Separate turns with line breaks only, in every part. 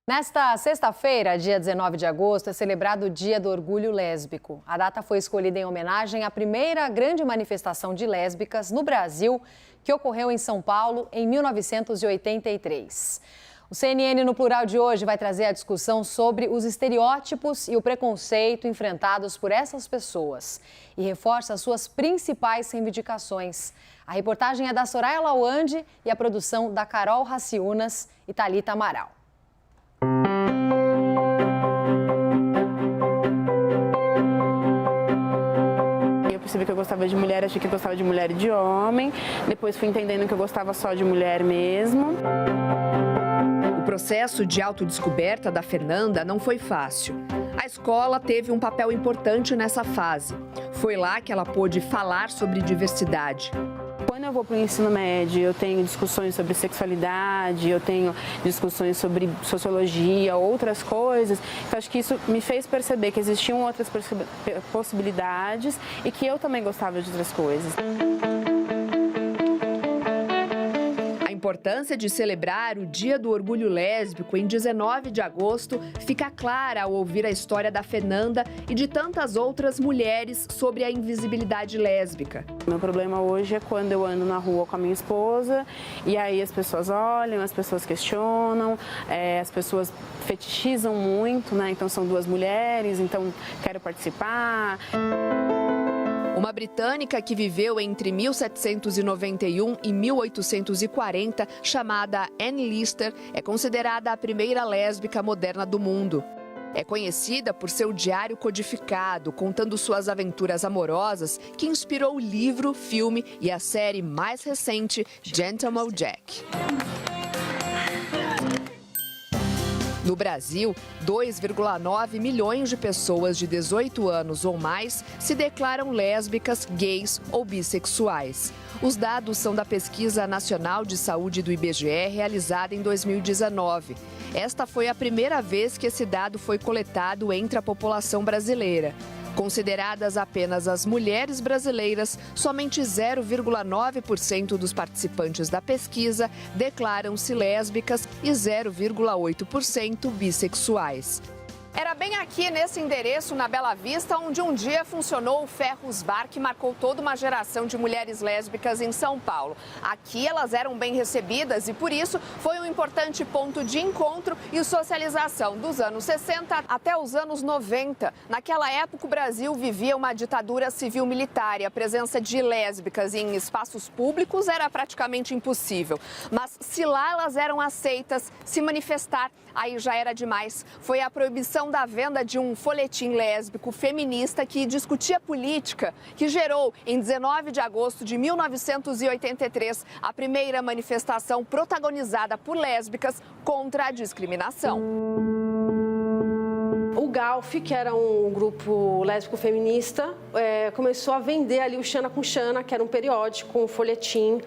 Nesta sexta-feira, dia 19 de agosto, é celebrado o Dia do Orgulho Lésbico. A data foi escolhida em homenagem à primeira grande manifestação de lésbicas no Brasil, que ocorreu em São Paulo em 1983. O CNN no Plural de hoje vai trazer a discussão sobre os estereótipos e o preconceito enfrentados por essas pessoas e reforça as suas principais reivindicações. A reportagem é da Soraya Lawande e a produção da Carol Raciunas e Thalita Amaral.
Eu percebi que eu gostava de mulher, achei que eu gostava de mulher e de homem. Depois fui entendendo que eu gostava só de mulher mesmo.
O processo de autodescoberta da Fernanda não foi fácil. A escola teve um papel importante nessa fase. Foi lá que ela pôde falar sobre diversidade.
Quando eu vou para o ensino médio, eu tenho discussões sobre sexualidade, eu tenho discussões sobre sociologia, outras coisas. Então, acho que isso me fez perceber que existiam outras possibilidades e que eu também gostava de outras coisas.
A importância de celebrar o Dia do Orgulho Lésbico em 19 de agosto fica clara ao ouvir a história da Fernanda e de tantas outras mulheres sobre a invisibilidade lésbica.
Meu problema hoje é quando eu ando na rua com a minha esposa e aí as pessoas olham, as pessoas questionam, as pessoas fetichizam muito, né? Então são duas mulheres, então quero participar.
Uma britânica que viveu entre 1791 e 1840, chamada Anne Lister, é considerada a primeira lésbica moderna do mundo. É conhecida por seu diário codificado, contando suas aventuras amorosas, que inspirou o livro, filme e a série mais recente, Gentleman Jack. No Brasil, 2,9 milhões de pessoas de 18 anos ou mais se declaram lésbicas, gays ou bissexuais. Os dados são da Pesquisa Nacional de Saúde do IBGE, realizada em 2019. Esta foi a primeira vez que esse dado foi coletado entre a população brasileira. Consideradas apenas as mulheres brasileiras, somente 0,9% dos participantes da pesquisa declaram-se lésbicas e 0,8% bissexuais. Era bem aqui nesse endereço, na Bela Vista, onde um dia funcionou o Ferros Bar, que marcou toda uma geração de mulheres lésbicas em São Paulo. Aqui elas eram bem recebidas e, por isso, foi um importante ponto de encontro e socialização dos anos 60 até os anos 90. Naquela época, o Brasil vivia uma ditadura civil-militar e a presença de lésbicas em espaços públicos era praticamente impossível. Mas se lá elas eram aceitas, se manifestar, aí já era demais. Foi a proibição da venda de um folhetim lésbico feminista que discutia política, que gerou, em 19 de agosto de 1983, a primeira manifestação protagonizada por lésbicas contra a discriminação.
O GALF, que era um grupo lésbico feminista, começou a vender ali o Xana com Xana, que era um periódico, um folhetim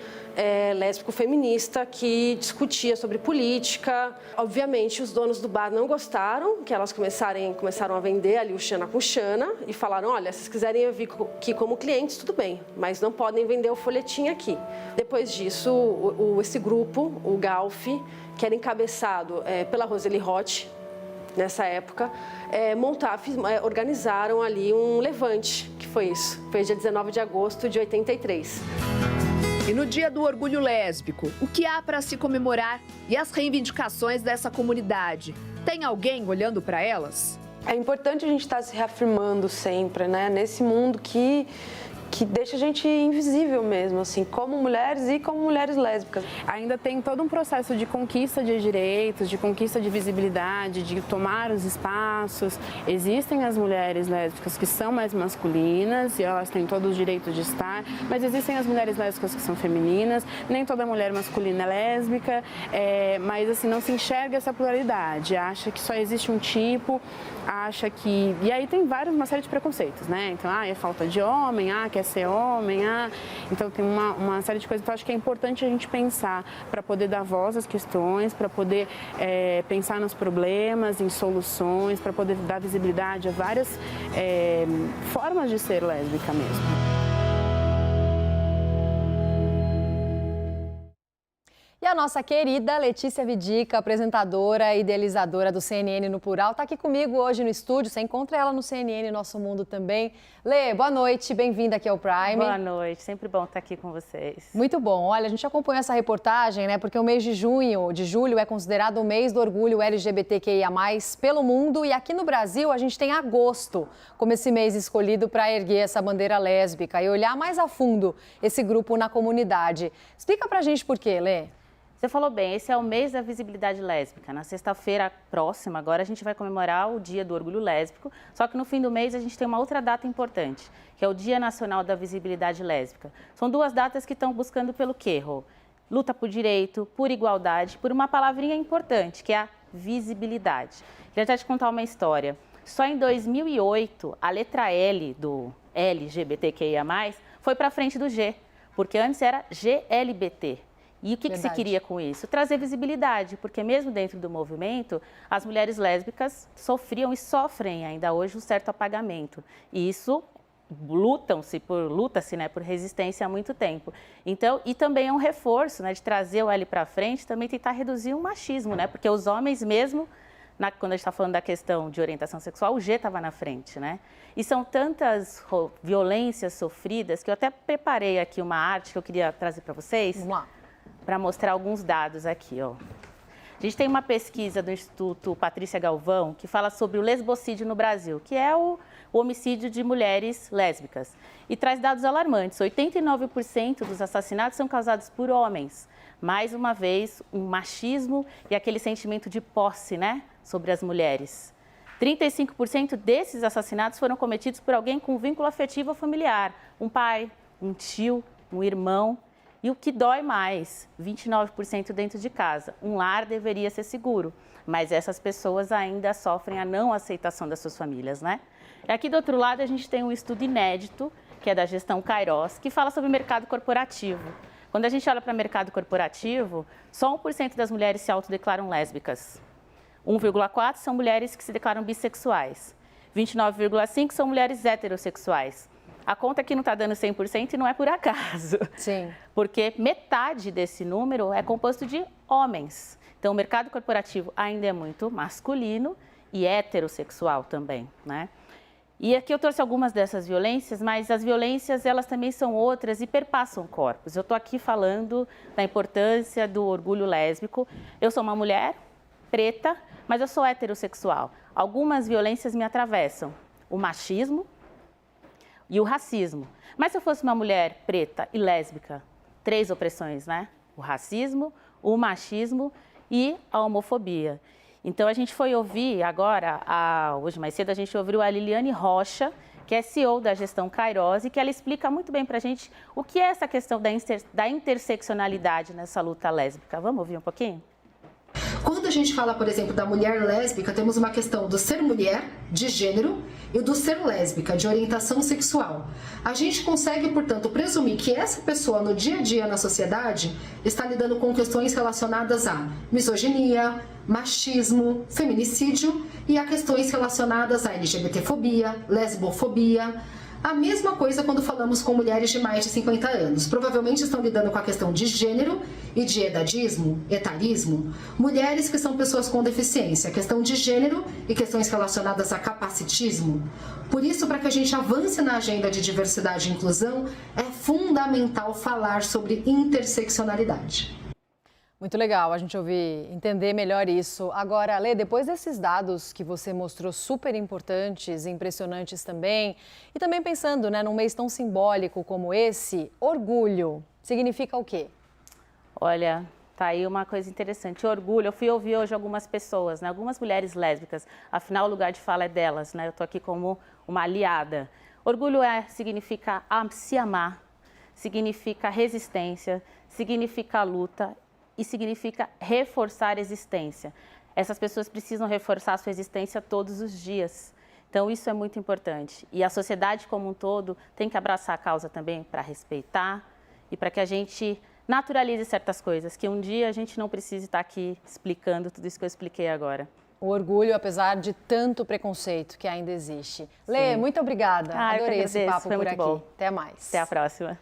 lésbico feminista que discutia sobre política. Obviamente, os donos do bar não gostaram que elas começaram a vender ali o Xana com Xana e falaram, olha, se vocês quiserem vir aqui como clientes, tudo bem, mas não podem vender o folhetim aqui. Depois disso, esse grupo, o GALF, que era encabeçado pela Roseli Roth, nessa época, organizaram ali um levante, que foi isso. Foi dia 19 de agosto de 83.
E no Dia do Orgulho Lésbico, o que há para se comemorar e as reivindicações dessa comunidade? Tem alguém olhando para elas?
É importante a gente estar se reafirmando sempre, né? Nesse mundo que deixa a gente invisível mesmo, assim, como mulheres e como mulheres lésbicas.
Ainda tem todo um processo de conquista de direitos, de conquista de visibilidade, de tomar os espaços. Existem as mulheres lésbicas que são mais masculinas e elas têm todo o direito de estar, mas existem as mulheres lésbicas que são femininas, nem toda mulher masculina é lésbica, mas assim, não se enxerga essa pluralidade, acha que só existe um tipo, acha que... E aí tem uma série de preconceitos, né? Então, é falta de homem, quer ser homem, então tem uma série de coisas. Então acho que é importante a gente pensar para poder dar voz às questões, para poder pensar nos problemas, em soluções, para poder dar visibilidade a várias formas de ser lésbica mesmo.
E a nossa querida Letícia Vidica, apresentadora e idealizadora do CNN no Plural, está aqui comigo hoje no estúdio. Você encontra ela no CNN Nosso Mundo também. Lê, boa noite, bem-vinda aqui ao Prime.
Boa noite, sempre bom estar aqui com vocês.
Muito bom. Olha, a gente acompanhou essa reportagem, né? Porque o mês de julho é considerado o mês do orgulho LGBTQIA+, pelo mundo. E aqui no Brasil, a gente tem agosto como esse mês escolhido para erguer essa bandeira lésbica e olhar mais a fundo esse grupo na comunidade. Explica pra gente por quê, Lê.
Você falou bem, esse é o mês da visibilidade lésbica. Na sexta-feira próxima, agora a gente vai comemorar o Dia do Orgulho Lésbico, só que no fim do mês a gente tem uma outra data importante, que é o Dia Nacional da Visibilidade Lésbica. São duas datas que estão buscando pelo quê, Rô? Luta por direito, por igualdade, por uma palavrinha importante, que é a visibilidade. Queria até te contar uma história. Só em 2008, a letra L do LGBTQIA+, foi para frente do G, porque antes era GLBT. E o que se queria com isso? Trazer visibilidade, porque mesmo dentro do movimento, as mulheres lésbicas sofriam e sofrem ainda hoje um certo apagamento. E isso luta-se, né, por resistência há muito tempo. Então, e também é um reforço, né, de trazer o L para frente, também tentar reduzir o machismo, né? Porque os homens mesmo, quando a gente está falando da questão de orientação sexual, o G estava na frente, né? E são tantas violências sofridas que eu até preparei aqui uma arte que eu queria trazer para vocês.
Vamos lá.
Para mostrar alguns dados aqui, ó. A gente tem uma pesquisa do Instituto Patrícia Galvão que fala sobre o lesbocídio no Brasil, que é o homicídio de mulheres lésbicas. E traz dados alarmantes. 89% dos assassinatos são causados por homens. Mais uma vez, um machismo e aquele sentimento de posse, né, sobre as mulheres. 35% desses assassinatos foram cometidos por alguém com vínculo afetivo ou familiar. Um pai, um tio, um irmão. E o que dói mais, 29% dentro de casa. Um lar deveria ser seguro, mas essas pessoas ainda sofrem a não aceitação das suas famílias, né? E aqui do outro lado a gente tem um estudo inédito, que é da Gestão Kairos, que fala sobre o mercado corporativo. Quando a gente olha para o mercado corporativo, só 1% das mulheres se autodeclaram lésbicas. 1,4% são mulheres que se declaram bissexuais. 29,5% são mulheres heterossexuais. A conta aqui não está dando 100% e não é por acaso.
Sim.
Porque metade desse número é composto de homens. Então, o mercado corporativo ainda é muito masculino e heterossexual também, né? E aqui eu trouxe algumas dessas violências, mas as violências, elas também são outras e perpassam corpos. Eu estou aqui falando da importância do orgulho lésbico. Eu sou uma mulher preta, mas eu sou heterossexual. Algumas violências me atravessam. O machismo e o racismo. Mas se eu fosse uma mulher preta e lésbica, 3 opressões, né? O racismo, o machismo e a homofobia. Então, a gente foi ouvir agora, hoje mais cedo, a gente ouviu a Liliane Rocha, que é CEO da Gestão Kairos, e que ela explica muito bem pra gente o que é essa questão da interseccionalidade nessa luta lésbica. Vamos ouvir um pouquinho?
Quando a gente fala, por exemplo, da mulher lésbica, temos uma questão do ser mulher, de gênero, e do ser lésbica, de orientação sexual. A gente consegue, portanto, presumir que essa pessoa, no dia a dia na sociedade, está lidando com questões relacionadas a misoginia, machismo, feminicídio e a questões relacionadas a LGBTfobia, lesbofobia. A mesma coisa quando falamos com mulheres de mais de 50 anos. Provavelmente estão lidando com a questão de gênero e de edadismo, etarismo. Mulheres que são pessoas com deficiência, questão de gênero e questões relacionadas a capacitismo. Por isso, para que a gente avance na agenda de diversidade e inclusão, é fundamental falar sobre interseccionalidade.
Muito legal a gente ouvir, entender melhor isso. Agora, Lê, depois desses dados que você mostrou super importantes e impressionantes também, e também pensando, né, num mês tão simbólico como esse, orgulho significa o quê?
Olha, tá aí uma coisa interessante. Orgulho, eu fui ouvir hoje algumas pessoas, né, algumas mulheres lésbicas, afinal o lugar de fala é delas, né, eu tô aqui como uma aliada. Orgulho significa se amar, significa resistência, significa luta, e significa reforçar a existência. Essas pessoas precisam reforçar a sua existência todos os dias. Então, isso é muito importante. E a sociedade como um todo tem que abraçar a causa também para respeitar e para que a gente naturalize certas coisas, que um dia a gente não precise estar aqui explicando tudo isso que eu expliquei agora.
O orgulho, apesar de tanto preconceito que ainda existe. Lê, muito obrigada. Adorei esse papo por aqui. Bom.
Até mais. Até a próxima.